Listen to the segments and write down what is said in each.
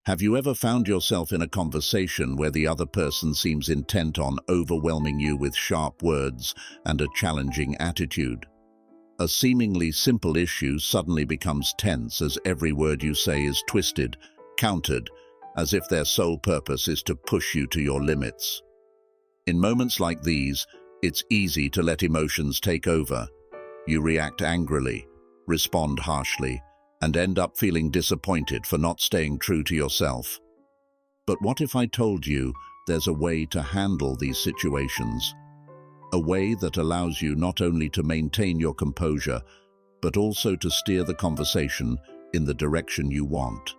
Have you ever found yourself in a conversation where the other person seems intent on overwhelming you with sharp words and a challenging attitude? A seemingly simple issue suddenly becomes tense as every word you say is twisted, countered, as if their sole purpose is to push you to your limits. In moments like these, it's easy to let emotions take over. You react angrily, respond harshly, and end up feeling disappointed for not staying true to yourself. But what if I told you there's a way to handle these situations? A way that allows you not only to maintain your composure, but also to steer the conversation in the direction you want.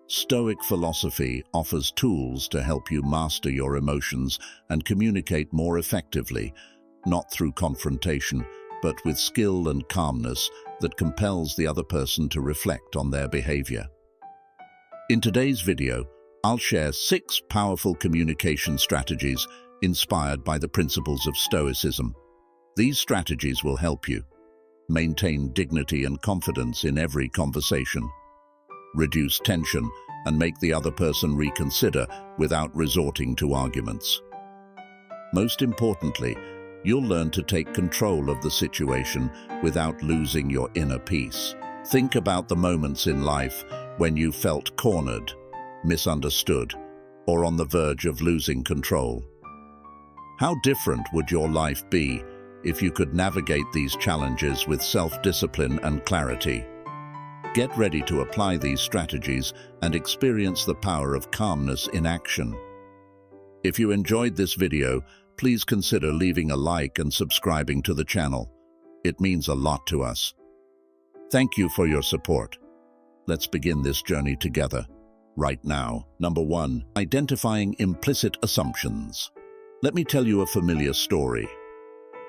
Stoic philosophy offers tools to help you master your emotions and communicate more effectively, not through confrontation, but with skill and calmness that compels the other person to reflect on their behavior. In today's video, I'll share 6 powerful communication strategies inspired by the principles of Stoicism. These strategies will help you maintain dignity and confidence in every conversation, reduce tension, and make the other person reconsider without resorting to arguments. Most importantly, you'll learn to take control of the situation without losing your inner peace. Think about the moments in life when you felt cornered, misunderstood, or on the verge of losing control. How different would your life be if you could navigate these challenges with self-discipline and clarity? Get ready to apply these strategies and experience the power of calmness in action. If you enjoyed this video, please consider leaving a like and subscribing to the channel. It means a lot to us. Thank you for your support. Let's begin this journey together, right now. Number 1, identifying implicit assumptions. Let me tell you a familiar story.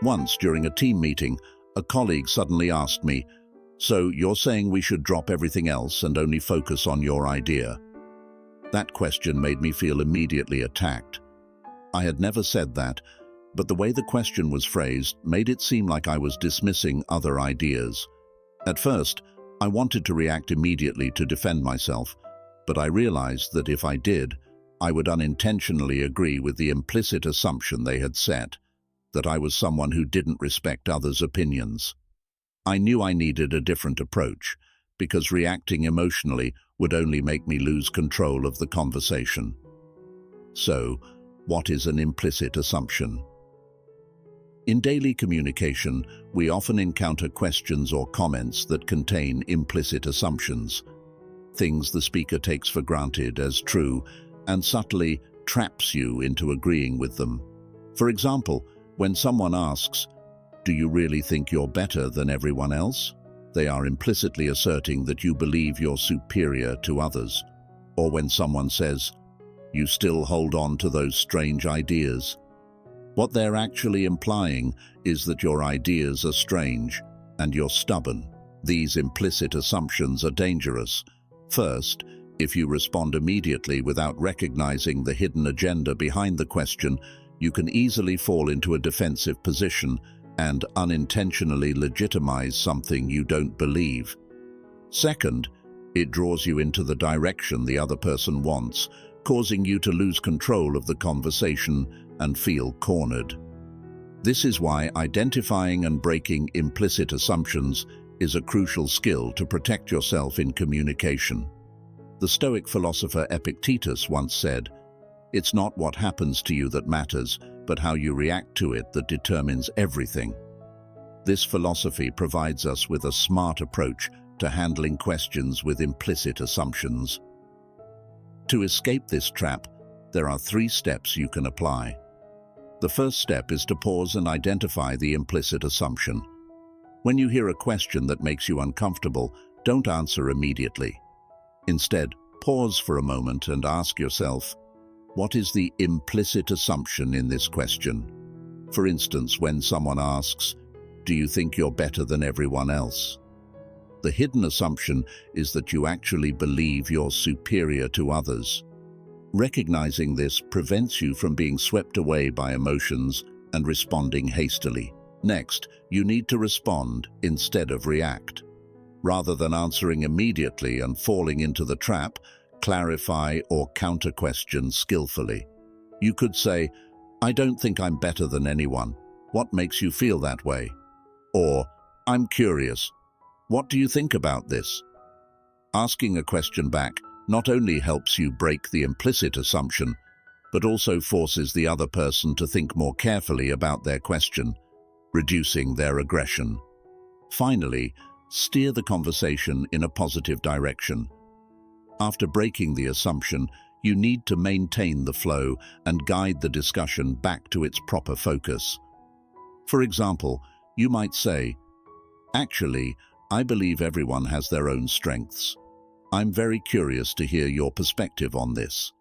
Once, during a team meeting, a colleague suddenly asked me, "So you're saying we should drop everything else and only focus on your idea?" That question made me feel immediately attacked. I had never said that, but the way the question was phrased made it seem like I was dismissing other ideas. At first, I wanted to react immediately to defend myself, but I realized that if I did, I would unintentionally agree with the implicit assumption they had set, that I was someone who didn't respect others' opinions. I knew I needed a different approach, because reacting emotionally would only make me lose control of the conversation. So, what is an implicit assumption? In daily communication, we often encounter questions or comments that contain implicit assumptions, things the speaker takes for granted as true and subtly traps you into agreeing with them. For example, when someone asks, "Do you really think you're better than everyone else?" they are implicitly asserting that you believe you're superior to others. Or when someone says, "You still hold on to those strange ideas," what they're actually implying is that your ideas are strange and you're stubborn. These implicit assumptions are dangerous. First, if you respond immediately without recognizing the hidden agenda behind the question, you can easily fall into a defensive position and unintentionally legitimize something you don't believe. Second, it draws you into the direction the other person wants, causing you to lose control of the conversation and feel cornered. This is why identifying and breaking implicit assumptions is a crucial skill to protect yourself in communication. The Stoic philosopher Epictetus once said, "It's not what happens to you that matters, but how you react to it that determines everything." This philosophy provides us with a smart approach to handling questions with implicit assumptions. To escape this trap, there are 3 steps you can apply. The first step is to pause and identify the implicit assumption. When you hear a question that makes you uncomfortable, don't answer immediately. Instead, pause for a moment and ask yourself, what is the implicit assumption in this question? For instance, when someone asks, "Do you think you're better than everyone else?" The hidden assumption is that you actually believe you're superior to others. Recognizing this prevents you from being swept away by emotions and responding hastily. Next, you need to respond instead of react. Rather than answering immediately and falling into the trap, clarify, or counter-question skillfully. You could say, "I don't think I'm better than anyone. What makes you feel that way?" Or, "I'm curious. What do you think about this?" Asking a question back not only helps you break the implicit assumption, but also forces the other person to think more carefully about their question, reducing their aggression. Finally, steer the conversation in a positive direction. After breaking the assumption, you need to maintain the flow and guide the discussion back to its proper focus. For example, you might say, "Actually, I believe everyone has their own strengths. I'm very curious to hear your perspective on this."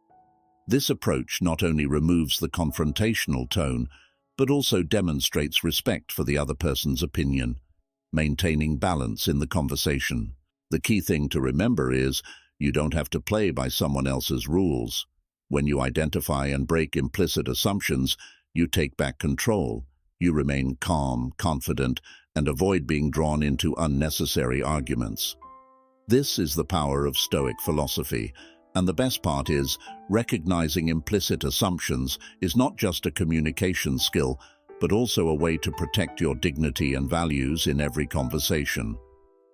This approach not only removes the confrontational tone, but also demonstrates respect for the other person's opinion, maintaining balance in the conversation. The key thing to remember is you don't have to play by someone else's rules. When you identify and break implicit assumptions, you take back control. You remain calm, confident, and avoid being drawn into unnecessary arguments. This is the power of Stoic philosophy, and the best part is, recognizing implicit assumptions is not just a communication skill, but also a way to protect your dignity and values in every conversation.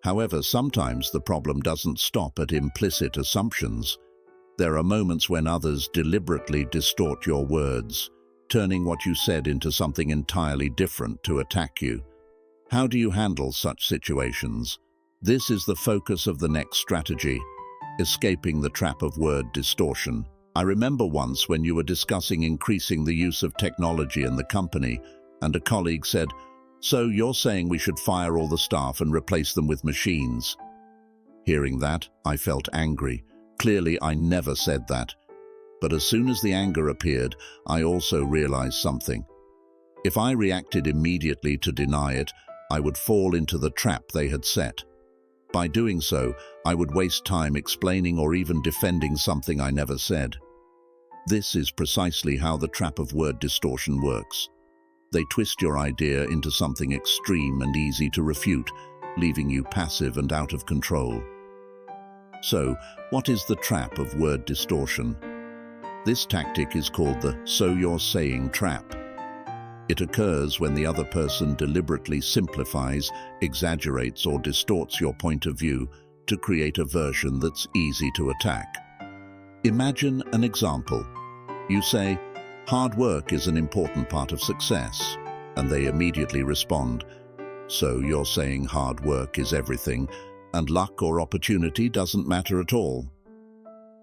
However, sometimes the problem doesn't stop at implicit assumptions. There are moments when others deliberately distort your words, turning what you said into something entirely different to attack you. How do you handle such situations? This is the focus of the next strategy: escaping the trap of word distortion. I remember once when you were discussing increasing the use of technology in the company, and a colleague said, "So you're saying we should fire all the staff and replace them with machines?" Hearing that, I felt angry. Clearly, I never said that. But as soon as the anger appeared, I also realized something. If I reacted immediately to deny it, I would fall into the trap they had set. By doing so, I would waste time explaining or even defending something I never said. This is precisely how the trap of word distortion works. They twist your idea into something extreme and easy to refute, leaving you passive and out of control. So, what is the trap of word distortion? This tactic is called the "so you're saying" trap. It occurs when the other person deliberately simplifies, exaggerates, or distorts your point of view to create a version that's easy to attack. Imagine an example. You say, "Hard work is an important part of success," and they immediately respond, "So you're saying hard work is everything, and luck or opportunity doesn't matter at all?"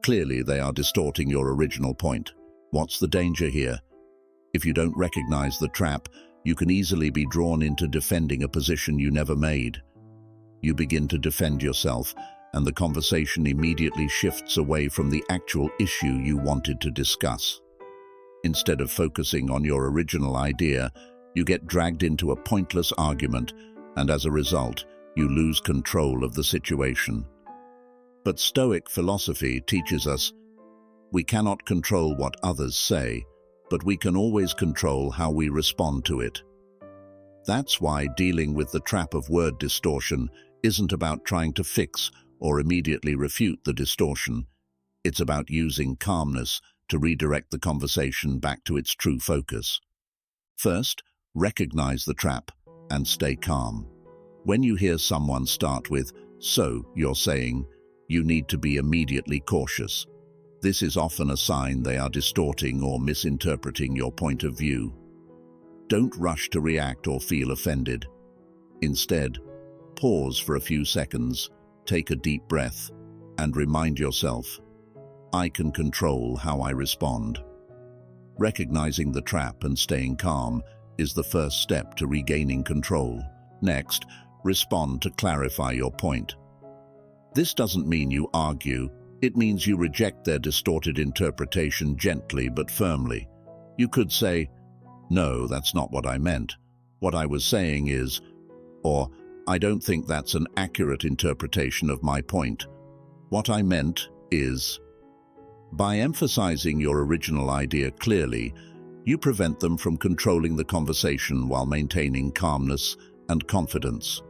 Clearly, they are distorting your original point. What's the danger here? If you don't recognize the trap, you can easily be drawn into defending a position you never made. You begin to defend yourself, and the conversation immediately shifts away from the actual issue you wanted to discuss. Instead of focusing on your original idea, you get dragged into a pointless argument, and as a result, you lose control of the situation. But Stoic philosophy teaches us we cannot control what others say, but we can always control how we respond to it. That's why dealing with the trap of word distortion isn't about trying to fix or immediately refute the distortion. It's about using calmness to redirect the conversation back to its true focus. First, recognize the trap and stay calm. When you hear someone start with, "So you're saying," you need to be immediately cautious. This is often a sign they are distorting or misinterpreting your point of view. Don't rush to react or feel offended. Instead, pause for a few seconds, take a deep breath, and remind yourself, I can control how I respond. Recognizing the trap and staying calm is the first step to regaining control. Next, respond to clarify your point. This doesn't mean you argue. It means you reject their distorted interpretation gently but firmly. You could say, "No, that's not what I meant. What I was saying is," or "I don't think that's an accurate interpretation of my point. What I meant is." By emphasizing your original idea clearly, you prevent them from controlling the conversation while maintaining calmness and confidence.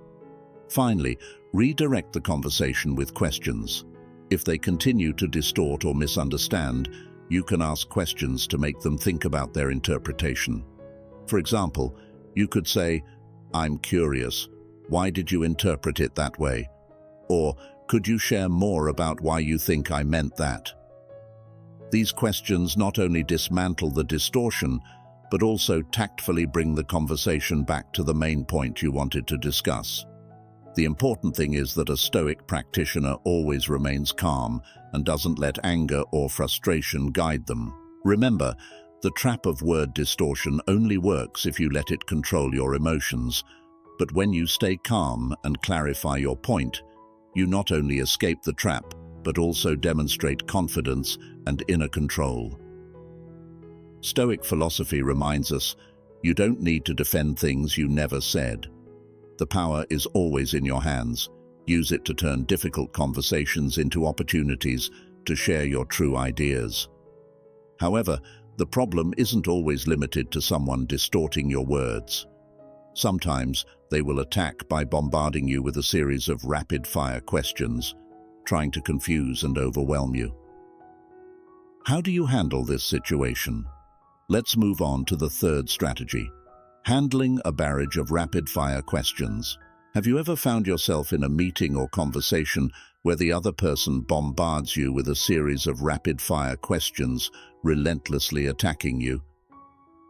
Finally, redirect the conversation with questions. If they continue to distort or misunderstand, you can ask questions to make them think about their interpretation. For example, you could say, "I'm curious. Why did you interpret it that way?" Or, "Could you share more about why you think I meant that?" These questions not only dismantle the distortion, but also tactfully bring the conversation back to the main point you wanted to discuss. The important thing is that a Stoic practitioner always remains calm and doesn't let anger or frustration guide them. Remember, the trap of word distortion only works if you let it control your emotions. But when you stay calm and clarify your point, you not only escape the trap, but also demonstrate confidence and inner control. Stoic philosophy reminds us, you don't need to defend things you never said. The power is always in your hands. Use it to turn difficult conversations into opportunities to share your true ideas. However, the problem isn't always limited to someone distorting your words. Sometimes they will attack by bombarding you with a series of rapid-fire questions, trying to confuse and overwhelm you. How do you handle this situation? Let's move on to the third strategy: handling a barrage of rapid-fire questions. Have you ever found yourself in a meeting or conversation where the other person bombards you with a series of rapid-fire questions, relentlessly attacking you?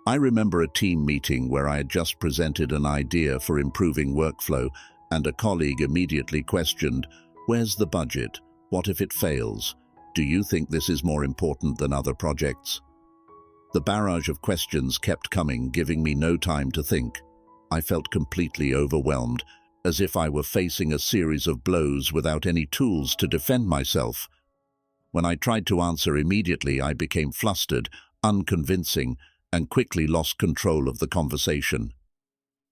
I remember a team meeting where I had just presented an idea for improving workflow, and a colleague immediately questioned, "Where's the budget? What if it fails? Do you think this is more important than other projects?" The barrage of questions kept coming, giving me no time to think. I felt completely overwhelmed, as if I were facing a series of blows without any tools to defend myself. When I tried to answer immediately, I became flustered, unconvincing, and quickly lost control of the conversation.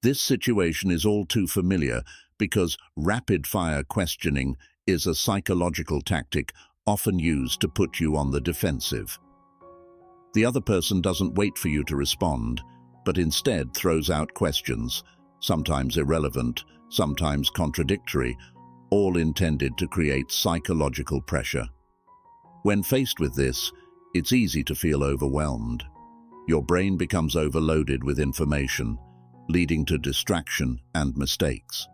This situation is all too familiar because rapid-fire questioning is a psychological tactic often used to put you on the defensive. The other person doesn't wait for you to respond, but instead throws out questions, sometimes irrelevant, sometimes contradictory, all intended to create psychological pressure. When faced with this, it's easy to feel overwhelmed. Your brain becomes overloaded with information, leading to distraction and mistakes.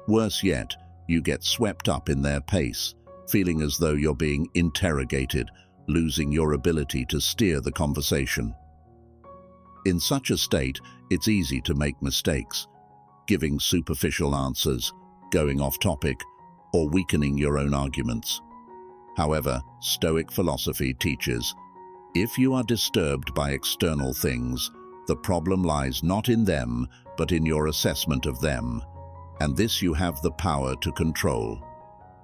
Worse yet, you get swept up in their pace, feeling as though you're being interrogated, losing your ability to steer the conversation. In such a state, it's easy to make mistakes, giving superficial answers, going off topic, or weakening your own arguments. However, Stoic philosophy teaches, if you are disturbed by external things, the problem lies not in them, but in your assessment of them, and this you have the power to control.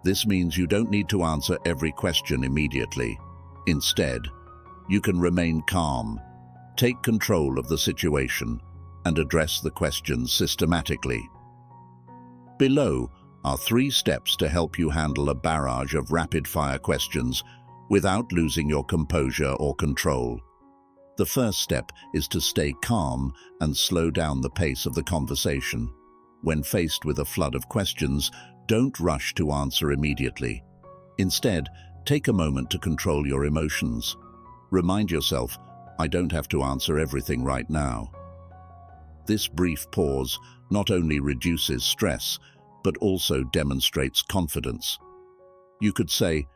This means you don't need to answer every question immediately. Instead, you can remain calm, take control of the situation, and address the questions systematically. Below are 3 steps to help you handle a barrage of rapid-fire questions without losing your composure or control. The first step is to stay calm and slow down the pace of the conversation. When faced with a flood of questions, don't rush to answer immediately. Instead, take a moment to control your emotions. Remind yourself, I don't have to answer everything right now. This brief pause not only reduces stress, but also demonstrates confidence. You could say,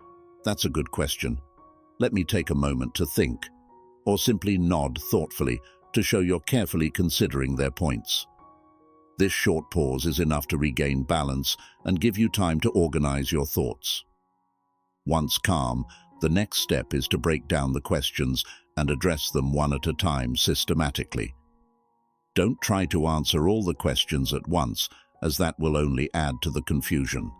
"That's a good question. Let me take a moment to think," or simply nod thoughtfully to show you're carefully considering their points. This short pause is enough to regain balance and give you time to organize your thoughts. Once calm, the next step is to break down the questions and address them one at a time systematically. Don't try to answer all the questions at once, as that will only add to the confusion.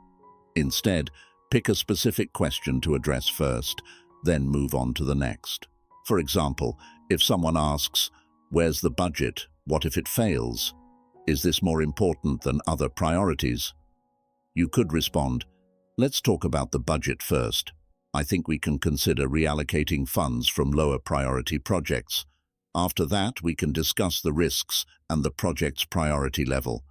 Instead, pick a specific question to address first, then move on to the next. For example, if someone asks, "Where's the budget? What if it fails? Is this more important than other priorities?" You could respond, "Let's talk about the budget first. I think we can consider reallocating funds from lower priority projects. After that, we can discuss the risks and the project's priority level."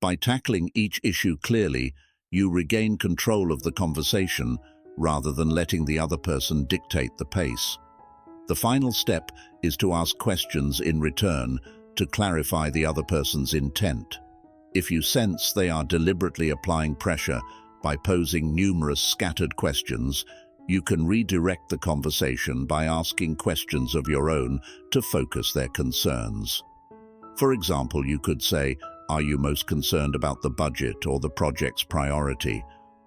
By tackling each issue clearly, you regain control of the conversation rather than letting the other person dictate the pace. The final step is to ask questions in return to clarify the other person's intent. If you sense they are deliberately applying pressure by posing numerous scattered questions, you can redirect the conversation by asking questions of your own to focus their concerns. For example, you could say, "Are you most concerned about the budget or the project's priority?"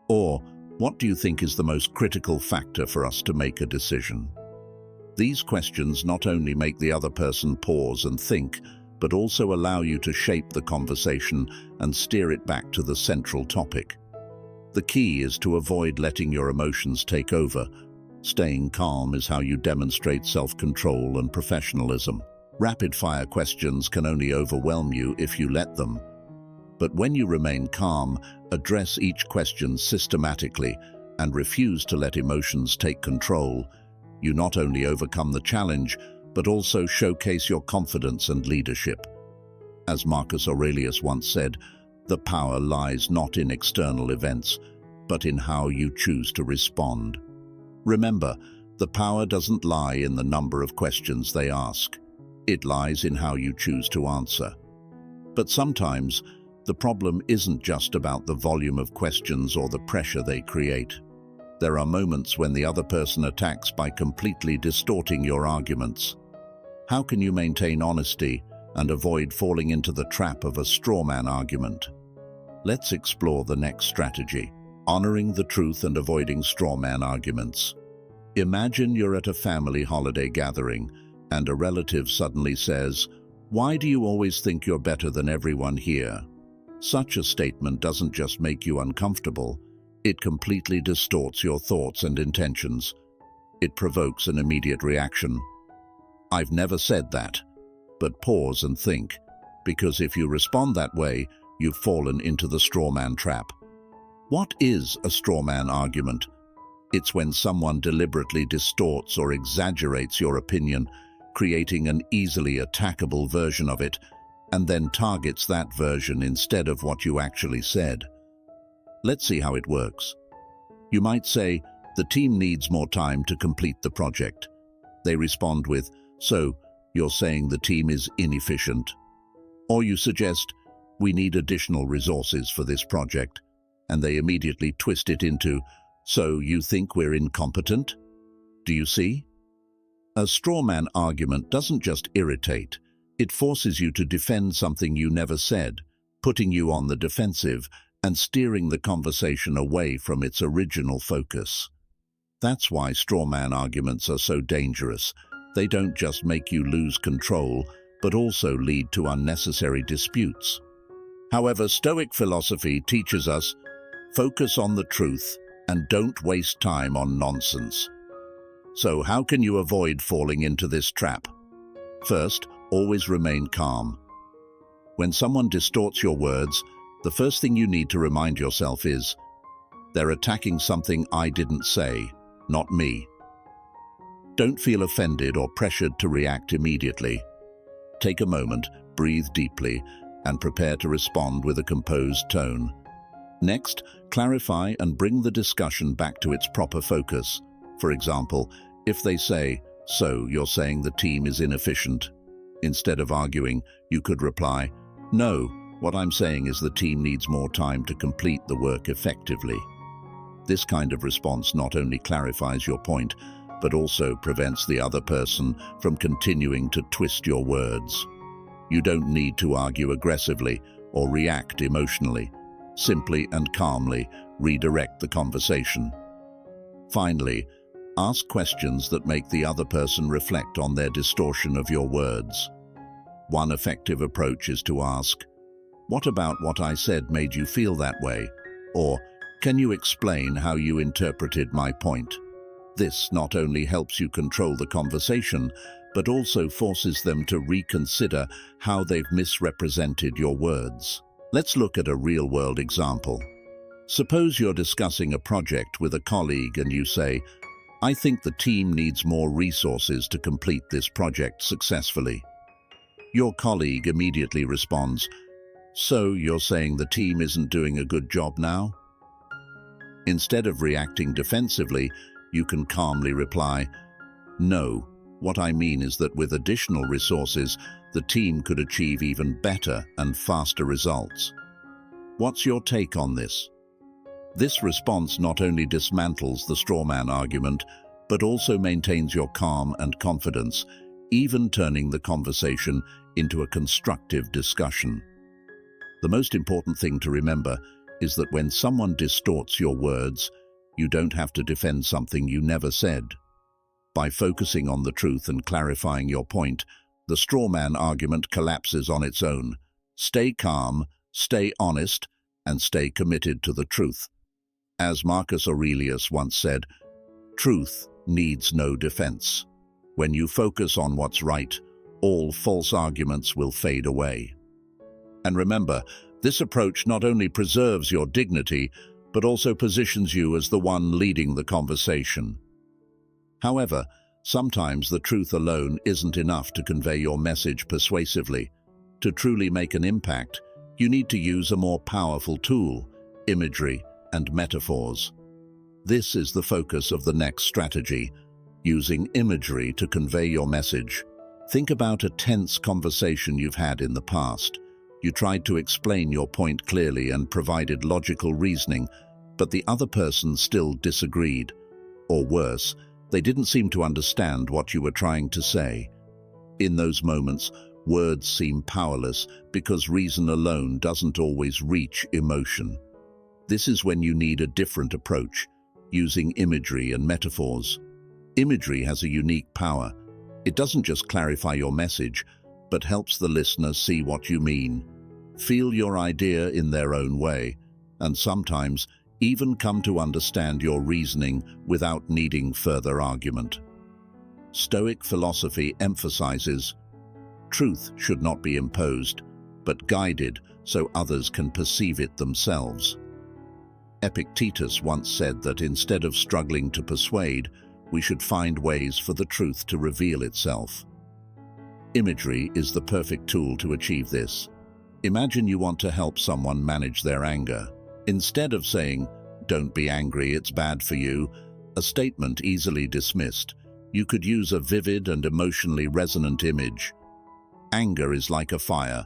Or, "What do you think is the most critical factor for us to make a decision?" These questions not only make the other person pause and think, but also allow you to shape the conversation and steer it back to the central topic. The key is to avoid letting your emotions take over. Staying calm is how you demonstrate self-control and professionalism. Rapid-fire questions can only overwhelm you if you let them. But when you remain calm, address each question systematically, and refuse to let emotions take control, you not only overcome the challenge, but also showcase your confidence and leadership. As Marcus Aurelius once said, "The power lies not in external events, but in how you choose to respond." Remember, the power doesn't lie in the number of questions they ask. It lies in how you choose to answer. But sometimes, the problem isn't just about the volume of questions or the pressure they create. There are moments when the other person attacks by completely distorting your arguments. How can you maintain honesty and avoid falling into the trap of a strawman argument? Let's explore the next strategy: honoring the truth and avoiding strawman arguments. Imagine you're at a family holiday gathering and a relative suddenly says, "Why do you always think you're better than everyone here?" Such a statement doesn't just make you uncomfortable, it completely distorts your thoughts and intentions. It provokes an immediate reaction. "I've never said that." But pause and think, because if you respond that way, you've fallen into the strawman trap. What is a strawman argument? It's when someone deliberately distorts or exaggerates your opinion, creating an easily attackable version of it, and then targets that version instead of what you actually said. Let's see how it works. You might say, "The team needs more time to complete the project." They respond with, "So, you're saying the team is inefficient?" Or you suggest, "We need additional resources for this project," and they immediately twist it into, "So you think we're incompetent?" Do you see? A strawman argument doesn't just irritate, it forces you to defend something you never said, putting you on the defensive and steering the conversation away from its original focus. That's why strawman arguments are so dangerous. They don't just make you lose control, but also lead to unnecessary disputes. However, Stoic philosophy teaches us, focus on the truth and don't waste time on nonsense. So how can you avoid falling into this trap? First, always remain calm. When someone distorts your words, the first thing you need to remind yourself is, they're attacking something I didn't say, not me. Don't feel offended or pressured to react immediately. Take a moment, breathe deeply, and prepare to respond with a composed tone. Next, clarify and bring the discussion back to its proper focus. For example, if they say, "So you're saying the team is inefficient?" Instead of arguing, you could reply, "No, what I'm saying is the team needs more time to complete the work effectively." This kind of response not only clarifies your point, but also prevents the other person from continuing to twist your words. You don't need to argue aggressively or react emotionally. Simply and calmly redirect the conversation. Finally, ask questions that make the other person reflect on their distortion of your words. One effective approach is to ask, "What about what I said made you feel that way?" Or, "Can you explain how you interpreted my point?" This not only helps you control the conversation, but also forces them to reconsider how they've misrepresented your words. Let's look at a real-world example. Suppose you're discussing a project with a colleague and you say, "I think the team needs more resources to complete this project successfully." Your colleague immediately responds, "So you're saying the team isn't doing a good job now?" Instead of reacting defensively, you can calmly reply, "No, what I mean is that with additional resources, the team could achieve even better and faster results. What's your take on this?" This response not only dismantles the strawman argument, but also maintains your calm and confidence, even turning the conversation into a constructive discussion. The most important thing to remember is that when someone distorts your words, you don't have to defend something you never said. By focusing on the truth and clarifying your point, the strawman argument collapses on its own. Stay calm, stay honest, and stay committed to the truth. As Marcus Aurelius once said, "Truth needs no defense. When you focus on what's right, all false arguments will fade away." And remember, this approach not only preserves your dignity, but also positions you as the one leading the conversation. However, sometimes the truth alone isn't enough to convey your message persuasively. To truly make an impact, you need to use a more powerful tool, imagery and metaphors. This is the focus of the next strategy, using imagery to convey your message. Think about a tense conversation you've had in the past. You tried to explain your point clearly and provided logical reasoning, but the other person still disagreed. Or worse, they didn't seem to understand what you were trying to say. In those moments, words seem powerless because reason alone doesn't always reach emotion. This is when you need a different approach, using imagery and metaphors. Imagery has a unique power. It doesn't just clarify your message, but helps the listener see what you mean, feel your idea in their own way, and sometimes even come to understand your reasoning without needing further argument. Stoic philosophy emphasizes, truth should not be imposed, but guided so others can perceive it themselves. Epictetus once said that instead of struggling to persuade, we should find ways for the truth to reveal itself. Imagery is the perfect tool to achieve this. Imagine you want to help someone manage their anger. Instead of saying, "Don't be angry, it's bad for you," a statement easily dismissed, you could use a vivid and emotionally resonant image. Anger is like a fire.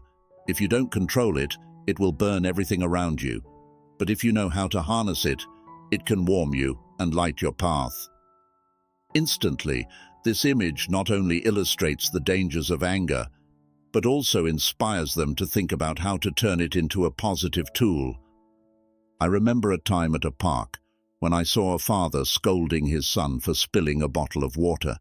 If you don't control it, it will burn everything around you. But if you know how to harness it, it can warm you and light your path. Instantly, this image not only illustrates the dangers of anger, but also inspires them to think about how to turn it into a positive tool. I remember a time at a park when I saw a father scolding his son for spilling a bottle of water.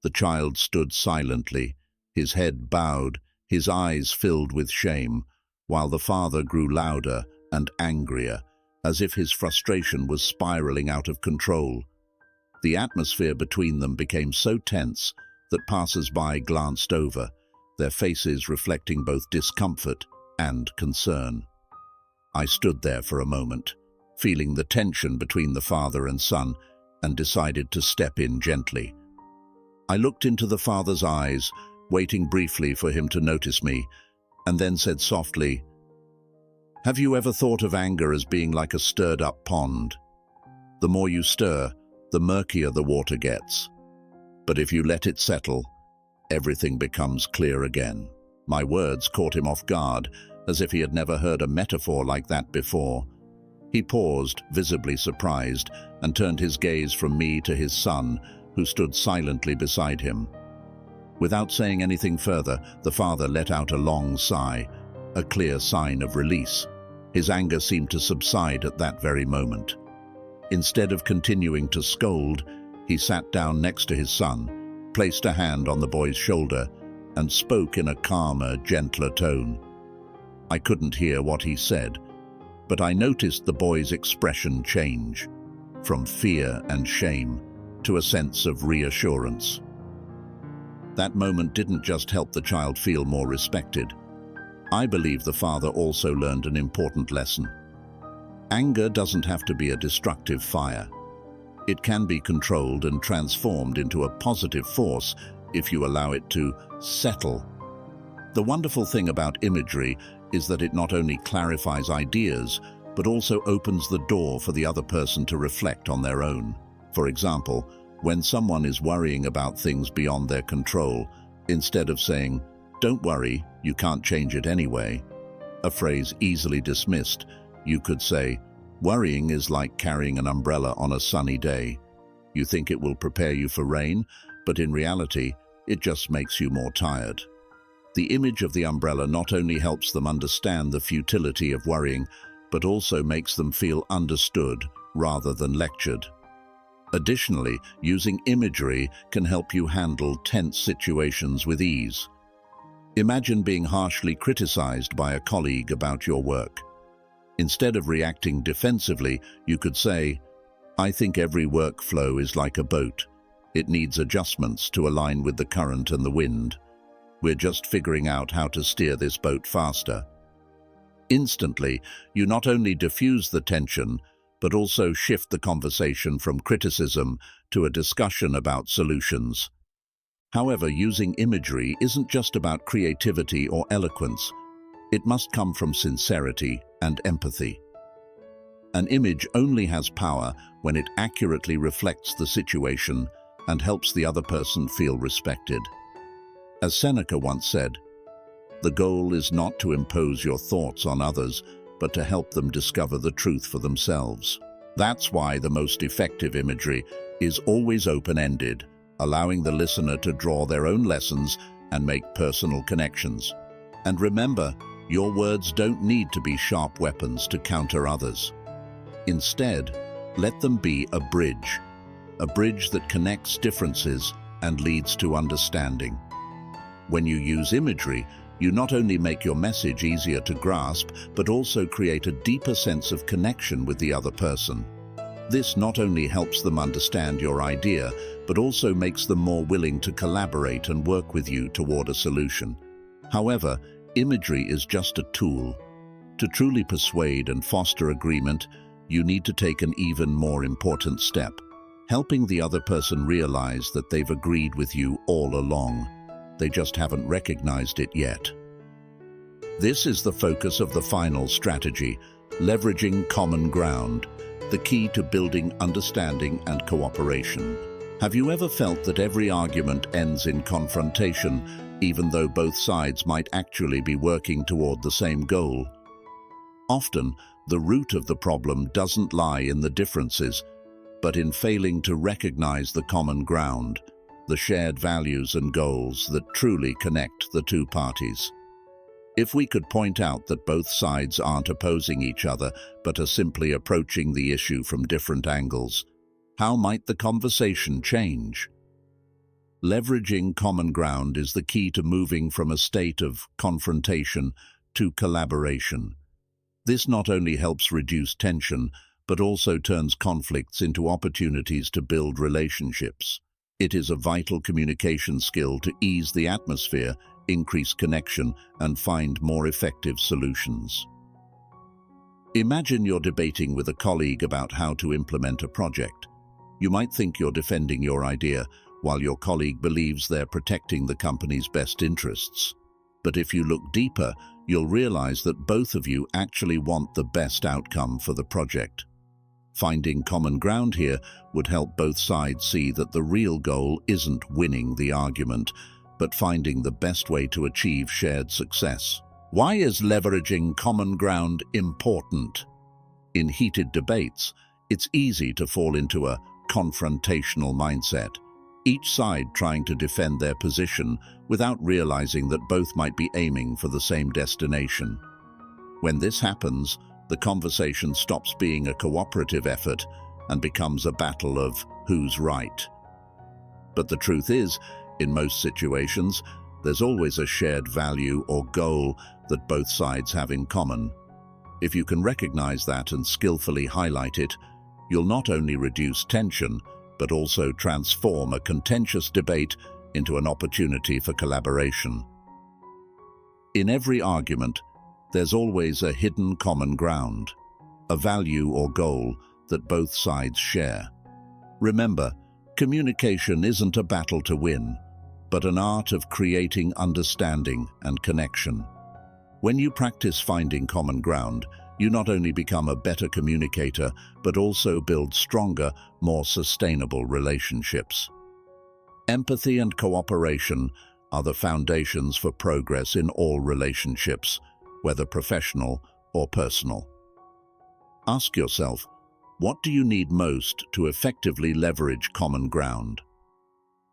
The child stood silently, his head bowed, his eyes filled with shame, while the father grew louder and angrier, as if his frustration was spiraling out of control. The atmosphere between them became so tense that passers-by glanced over, their faces reflecting both discomfort and concern. I stood there for a moment, feeling the tension between the father and son, and decided to step in gently. I looked into the father's eyes, waiting briefly for him to notice me, and then said softly, "Have you ever thought of anger as being like a stirred-up pond? The more you stir, the murkier the water gets. But if you let it settle, everything becomes clear again." My words caught him off guard, as if he had never heard a metaphor like that before. He paused, visibly surprised, and turned his gaze from me to his son, who stood silently beside him. Without saying anything further, the father let out a long sigh, a clear sign of release. His anger seemed to subside at that very moment. Instead of continuing to scold, he sat down next to his son, placed a hand on the boy's shoulder, and spoke in a calmer, gentler tone. I couldn't hear what he said, but I noticed the boy's expression change, from fear and shame to a sense of reassurance. That moment didn't just help the child feel more respected. I believe the father also learned an important lesson. Anger doesn't have to be a destructive fire. It can be controlled and transformed into a positive force if you allow it to settle. The wonderful thing about imagery is that it not only clarifies ideas, but also opens the door for the other person to reflect on their own. For example, when someone is worrying about things beyond their control, instead of saying, "Don't worry, you can't change it anyway," a phrase easily dismissed, you could say, "Worrying is like carrying an umbrella on a sunny day. You think it will prepare you for rain, but in reality, it just makes you more tired." The image of the umbrella not only helps them understand the futility of worrying, but also makes them feel understood rather than lectured. Additionally, using imagery can help you handle tense situations with ease. Imagine being harshly criticized by a colleague about your work. Instead of reacting defensively, you could say, "I think every workflow is like a boat. It needs adjustments to align with the current and the wind. We're just figuring out how to steer this boat faster." Instantly, you not only diffuse the tension, but also shift the conversation from criticism to a discussion about solutions. However, using imagery isn't just about creativity or eloquence. It must come from sincerity and empathy. An image only has power when it accurately reflects the situation and helps the other person feel respected. As Seneca once said, "The goal is not to impose your thoughts on others, but to help them discover the truth for themselves." That's why the most effective imagery is always open-ended, allowing the listener to draw their own lessons and make personal connections. And remember, your words don't need to be sharp weapons to counter others. Instead, let them be a bridge that connects differences and leads to understanding. When you use imagery, you not only make your message easier to grasp, but also create a deeper sense of connection with the other person. This not only helps them understand your idea, but also makes them more willing to collaborate and work with you toward a solution. However, imagery is just a tool. To truly persuade and foster agreement, you need to take an even more important step, helping the other person realize that they've agreed with you all along. They just haven't recognized it yet. This is the focus of the final strategy, leveraging common ground, the key to building understanding and cooperation. Have you ever felt that every argument ends in confrontation, even though both sides might actually be working toward the same goal? Often, the root of the problem doesn't lie in the differences, but in failing to recognize the common ground, the shared values and goals that truly connect the two parties. If we could point out that both sides aren't opposing each other, but are simply approaching the issue from different angles, how might the conversation change? Leveraging common ground is the key to moving from a state of confrontation to collaboration. This not only helps reduce tension, but also turns conflicts into opportunities to build relationships. It is a vital communication skill to ease the atmosphere, increase connection, and find more effective solutions. Imagine you're debating with a colleague about how to implement a project. You might think you're defending your idea, while your colleague believes they're protecting the company's best interests. But if you look deeper, you'll realize that both of you actually want the best outcome for the project. Finding common ground here would help both sides see that the real goal isn't winning the argument, but finding the best way to achieve shared success. Why is leveraging common ground important? In heated debates, it's easy to fall into a confrontational mindset, each side trying to defend their position without realizing that both might be aiming for the same destination. When this happens, the conversation stops being a cooperative effort and becomes a battle of who's right. But the truth is, in most situations, there's always a shared value or goal that both sides have in common. If you can recognize that and skillfully highlight it, you'll not only reduce tension, but also transform a contentious debate into an opportunity for collaboration. In every argument, there's always a hidden common ground, a value or goal that both sides share. Remember, communication isn't a battle to win, but an art of creating understanding and connection. When you practice finding common ground, you not only become a better communicator, but also build stronger, more sustainable relationships. Empathy and cooperation are the foundations for progress in all relationships, whether professional or personal. Ask yourself, what do you need most to effectively leverage common ground?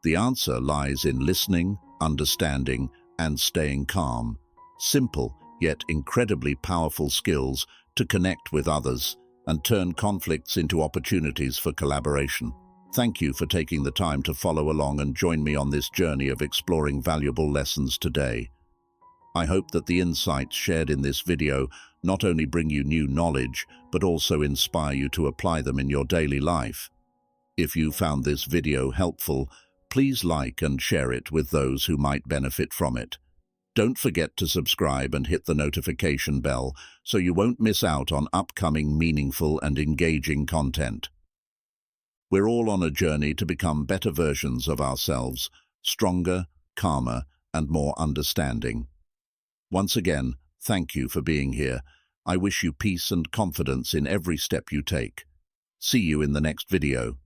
The answer lies in listening, understanding, and staying calm. Simple, yet incredibly powerful skills to connect with others and turn conflicts into opportunities for collaboration. Thank you for taking the time to follow along and join me on this journey of exploring valuable lessons today. I hope that the insights shared in this video not only bring you new knowledge, but also inspire you to apply them in your daily life. If you found this video helpful, please like and share it with those who might benefit from it. Don't forget to subscribe and hit the notification bell so you won't miss out on upcoming meaningful and engaging content. We're all on a journey to become better versions of ourselves, stronger, calmer, and more understanding. Once again, thank you for being here. I wish you peace and confidence in every step you take. See you in the next video.